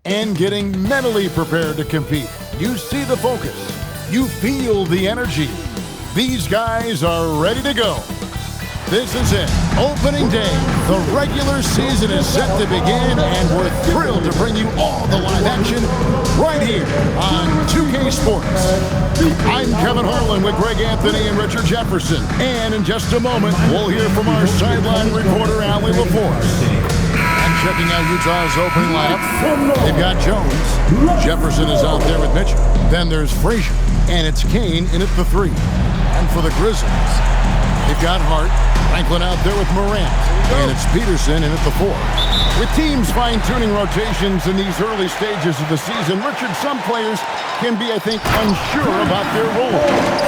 and getting mentally prepared to compete. You see the focus. You feel the energy. These guys are ready to go. This is it. Opening day. The regular season is set to begin, and we're thrilled to bring you all the live action right here on 2K Sports. I'm Kevin Harlan with Greg Anthony and Richard Jefferson. And in just a moment, we'll hear from our sideline reporter, Allie LaForce. And checking out Utah's opening lineup, they've got Jones. Jefferson is out there with Mitchell. Then there's Frazier, and it's Kane in at the 3. And for the Grizzlies, they've got Hart, Franklin out there with Morant, and it's Peterson in at the 4. With teams fine-tuning rotations in these early stages of the season, Richard, some players can be, I think, unsure about their role.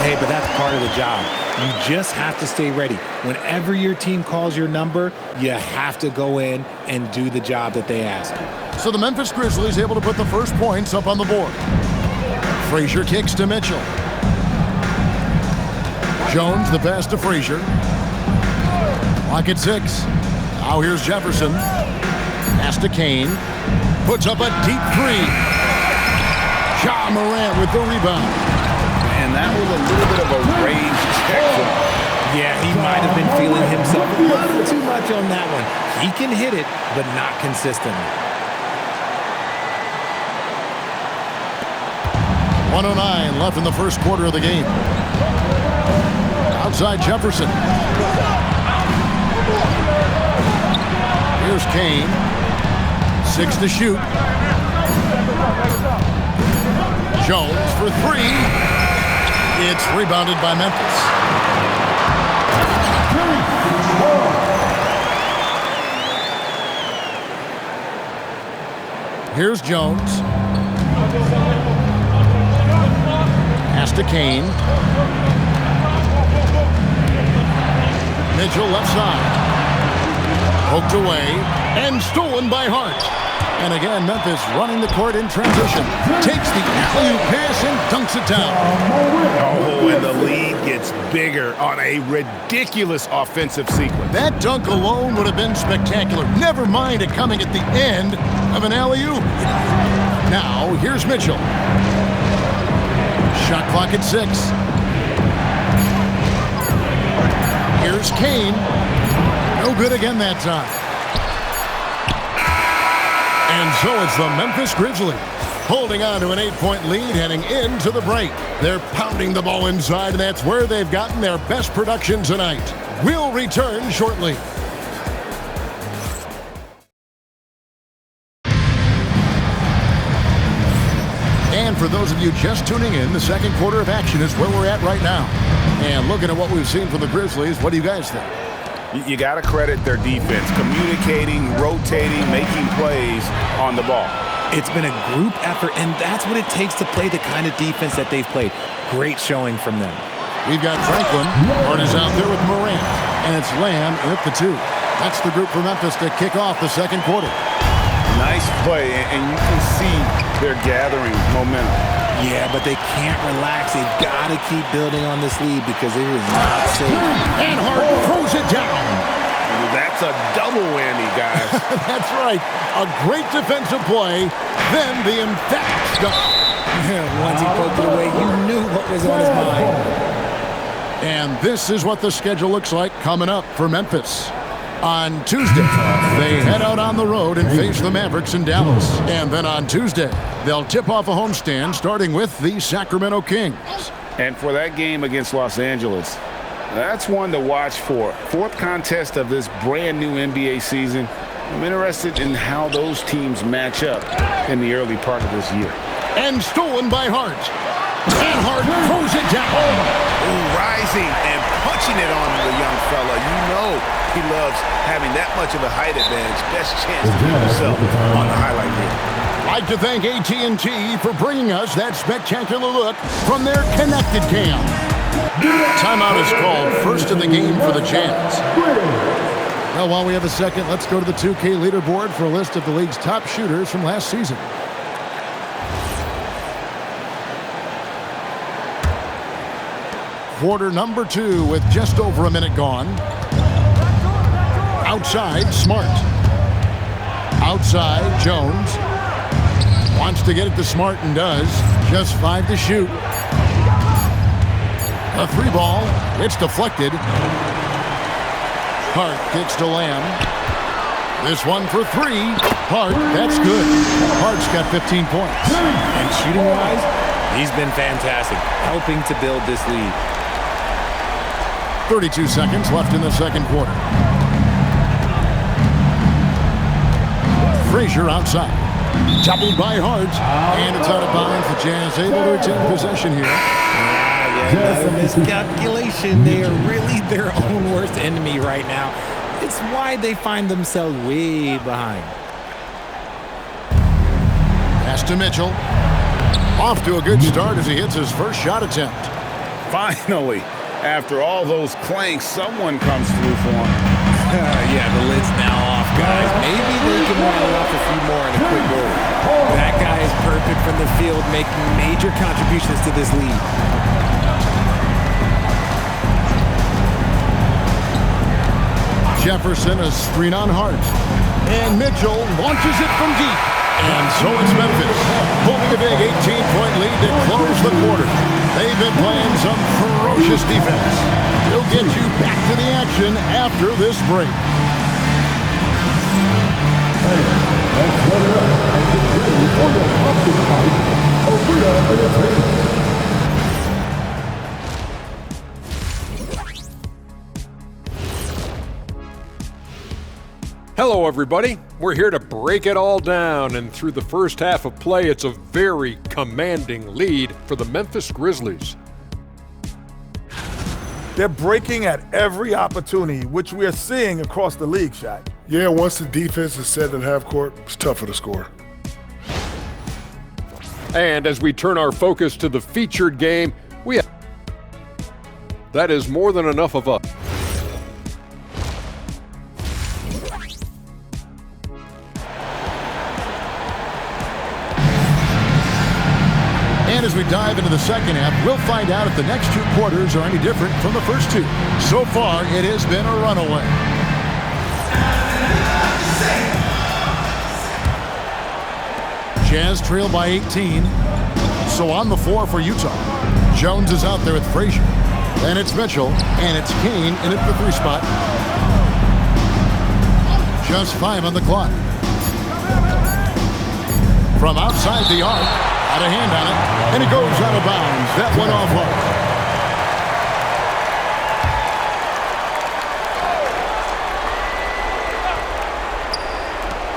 Hey, but that's part of the job. You just have to stay ready. Whenever your team calls your number, you have to go in and do the job that they ask. So the Memphis Grizzlies able to put the first points up on the board. Frazier kicks to Mitchell. Jones, the pass to Frazier. Lock at 6. Now here's Jefferson. Pass to Kane. Puts up a deep 3. Ja Morant with the rebound. And that was a little bit of a range check for him. Yeah, he might have been feeling himself a little too much on that one. He can hit it, but not consistently. 1:09 left in the first quarter of the game. Outside Jefferson. Here's Kane. 6 to shoot. Jones for 3. It's rebounded by Memphis. Here's Jones. Pass to Kane. Mitchell left side. Poked away and stolen by Hart. And again, Memphis running the court in transition. Takes the alley-oop pass and dunks it down. Oh, and the lead gets bigger on a ridiculous offensive sequence. That dunk alone would have been spectacular. Never mind it coming at the end of an alley-oop. Now, here's Mitchell. Shot clock at 6. Here's Kane. No good again that time. And so it's the Memphis Grizzlies holding on to an 8-point lead heading into the break. They're pounding the ball inside, and that's where they've gotten their best production tonight. We'll return shortly. And for those of you just tuning in, the second quarter of action is where we're at right now. And looking at what we've seen from the Grizzlies, what do you guys think? You got to credit their defense, communicating, rotating, making plays on the ball. It's been a group effort, and that's what it takes to play the kind of defense that they've played. Great showing from them. We've got Franklin. Hart is out there with Morant, and it's Lamb at the 2. That's the group for Memphis to kick off the second quarter. Nice play, and you can see they're gathering momentum. Yeah, but they can't relax. They've got to keep building on this lead because it is not safe. And Hart throws it down. That's a double whammy, guys. That's right. A great defensive play, then the emphatic stop. Once he poked it away, you knew what was on his mind. And this is what the schedule looks like coming up for Memphis. On Tuesday, they head out on the road and face the Mavericks in Dallas. And then on Tuesday, they'll tip off a homestand starting with the Sacramento Kings. And for that game against Los Angeles, that's one to watch for. Fourth contest of this brand new NBA season. I'm interested in how those teams match up in the early part of this year. And stolen by Hart. And Hart throws it down. Rising and punching it on the young fella. You know he loves having that much of a height advantage. Best chance to put himself on the highlight reel. I'd like to thank AT&T for bringing us that spectacular look from their connected cam. Timeout is called, first of the game for the Jazz. Well, while we have a second, let's go to the 2K leaderboard for a list of the league's top shooters from last season. Quarter number 2 with just over a minute gone. Outside, Smart. Outside, Jones. Wants to get it to Smart and does. Just 5 to shoot. A 3 ball. It's deflected. Hart kicks to Lamb. This one for 3. Hart, that's good. Hart's got 15 points. And shooting-wise, he's been fantastic, helping to build this lead. 32 seconds left in the second quarter. Frazier outside. Doubled by Hart. And it's out of bounds. The Jazz able to retain possession here. Another miscalculation. They are really their own worst enemy right now. It's why they find themselves way behind. Pass to Mitchell. Off to a good start as he hits his first shot attempt. Finally, after all those clanks, someone comes through for him. Yeah, the lid's now off, guys. Maybe they can rattle off a few more in a quick goal. That guy is perfect from the field, making major contributions to this lead. Jefferson, a screen on Hart. And Mitchell launches it from deep. And so it's Memphis, holding a big 18-point lead to close the quarter. They've been playing some ferocious defense. We'll get you back to the action after this break. Hello, everybody. We're here to break it all down, and through the first half of play, it's a very commanding lead for the Memphis Grizzlies. They're breaking at every opportunity, which we are seeing across the league, Shaq. Yeah, once the defense is set at half court, it's tougher to score. And as we turn our focus to the featured game, that is more than enough of us. And as we dive into the second half, we'll find out if the next 2 quarters are any different from the first 2. So far, it has been a runaway. Jazz trail by 18. So on the floor for Utah. Jones is out there with Frazier. Then it's Mitchell, and it's Kane in at the 3 spot. Just 5 on the clock. From outside the arc, got a hand on it, and it goes out of bounds. That went off hard.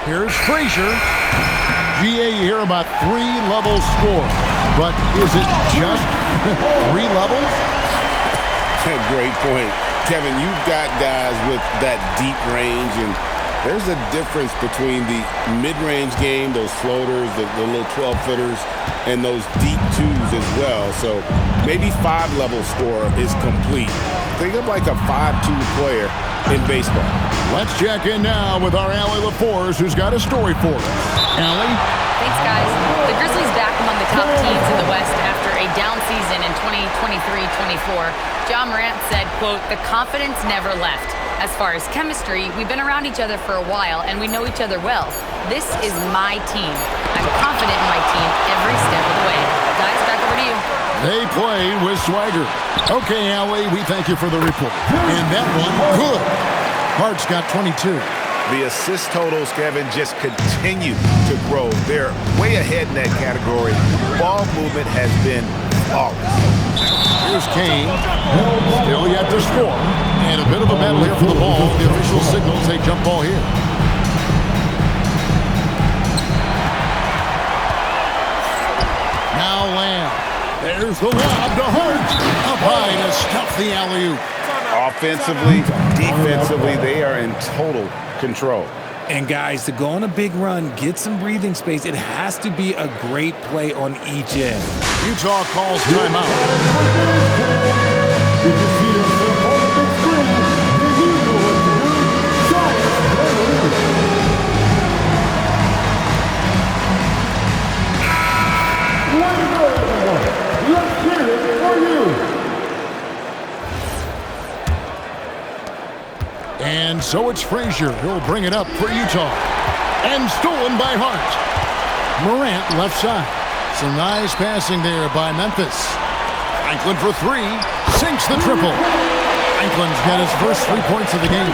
Here's Frazier. GA, you hear about 3 levels score, but is it just 3 levels? Great point. Kevin, you've got guys with that deep range, and there's a difference between the mid-range game, those floaters, the little 12-footers, and those deep 2s as well. So maybe 5-level score is complete. Think of like a 5-2 player in baseball. Let's check in now with our Allie LaForce, who's got a story for us. Allie? Thanks, guys. The Grizzlies back among the top teams in the West after a down season in 2023-24. Ja Morant said, quote, "The confidence never left. As far as chemistry, we've been around each other for a while, and we know each other well. This is my team. I'm confident in my team every step of the way." Guys, back over to you. They play with swagger. Okay, Allie, we thank you for the report. And that one, good. Hart's got 22. The assist totals, Kevin, just continue to grow. They're way ahead in that category. Ball movement has been flawless. Here's Kane. Still yet to score. And a bit of a battle here for the ball. The official signals a jump ball here. Now Lamb. There's the lob to Hart. Up high to stuff the alley-oop. Offensively, defensively, they are in total control. And guys, to go on a big run, get some breathing space, it has to be a great play on each end. Utah calls timeout. Let's hear it for you. And so it's Frazier who'll bring it up for Utah. And stolen by Hart. Morant left side. Some nice passing there by Memphis. Franklin for three. Sinks the triple. Franklin's got his first 3 points of the game.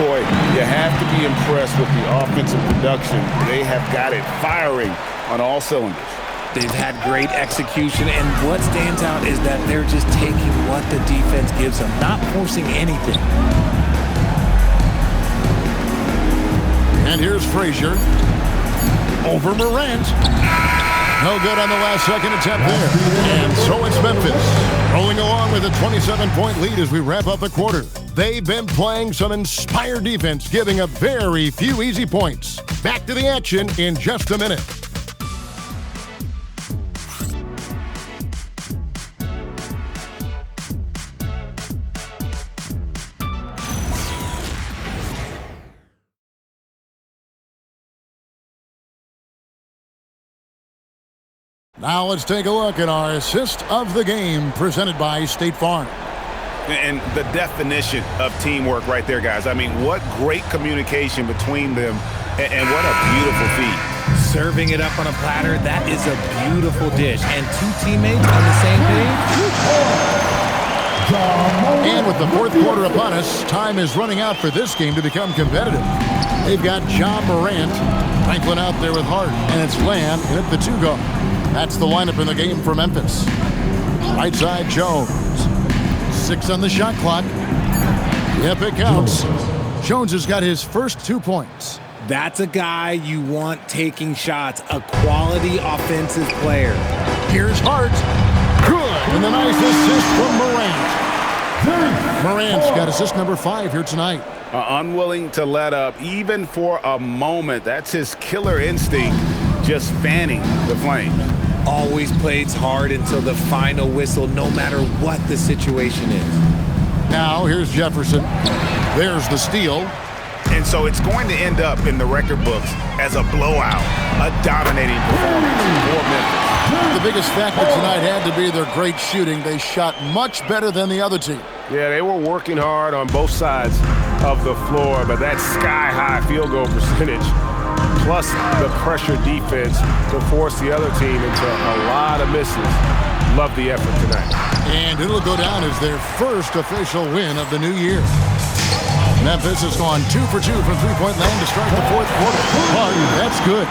Boy, you have to be impressed with the offensive production. They have got it firing on all cylinders. They've had great execution, and what stands out is that they're just taking what the defense gives them, not forcing anything. And here's Frazier. Over Morant. No good on the last second attempt there. And so it's Memphis rolling along with a 27-point lead as we wrap up the quarter. They've been playing some inspired defense, giving up very few easy points. Back to the action in just a minute. Now let's take a look at our assist of the game presented by State Farm. And the definition of teamwork right there, guys. I mean, what great communication between them, and what a beautiful feat. Serving it up on a platter, that is a beautiful dish. And two teammates on the same page. And with the fourth quarter upon us, time is running out for this game to become competitive. They've got John Morant, Franklin out there with Hart, and it's Lamb in at the two-guard. That's the lineup in the game for Memphis. Right side, Jones. 6 on the shot clock. Yep, it counts. Jones has got his first 2 points. That's a guy you want taking shots, a quality offensive player. Here's Hart. Good. And the nice assist from Morant. Morant's got assist number 5 here tonight. Unwilling to let up even for a moment. That's his killer instinct, just fanning the flame. Always plays hard until the final whistle, no matter what the situation is. Now here's Jefferson. There's the steal. And so it's going to end up in the record books as a blowout, a dominating performance for Memphis. The biggest factor tonight had to be their great shooting. They shot much better than the other team. Yeah, they were working hard on both sides of the floor, but that sky-high field goal percentage plus the pressure defense to force the other team into a lot of misses. Love the effort tonight. And it'll go down as their first official win of the new year. Memphis has gone 2 for 2 from three-point land to start the fourth quarter. But that's good.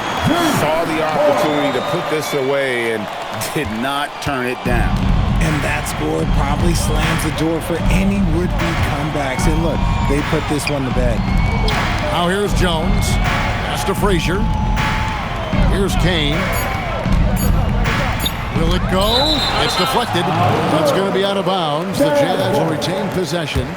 Saw the opportunity to put this away and did not turn it down. And that score probably slams the door for any would-be comebacks. And look, they put this one to bed. Now here's Jones. Pass to Frazier. Here's Kane. Will it go? It's deflected. That's going to be out of bounds. The Jazz will retain possession.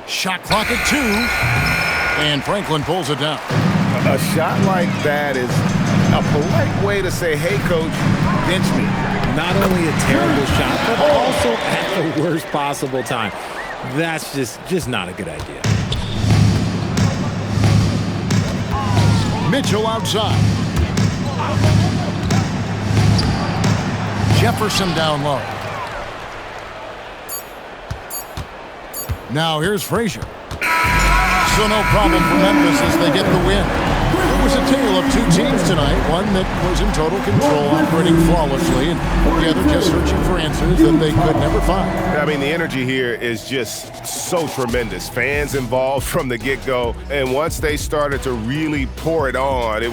Shot clock at 2. And Franklin pulls it down. A shot like that is a polite way to say, hey, coach, bench me. Not only a terrible shot, but also at the worst possible time. That's just not a good idea. Mitchell outside. Jefferson down low. Now here's Frazier. So no problem for Memphis as they get the win. It was a tale of 2 teams tonight. One that was in total control, operating flawlessly, and the other just searching for answers that they could never find. I mean, the energy here is just so tremendous. Fans involved from the get-go, and once they started to really pour it on, it was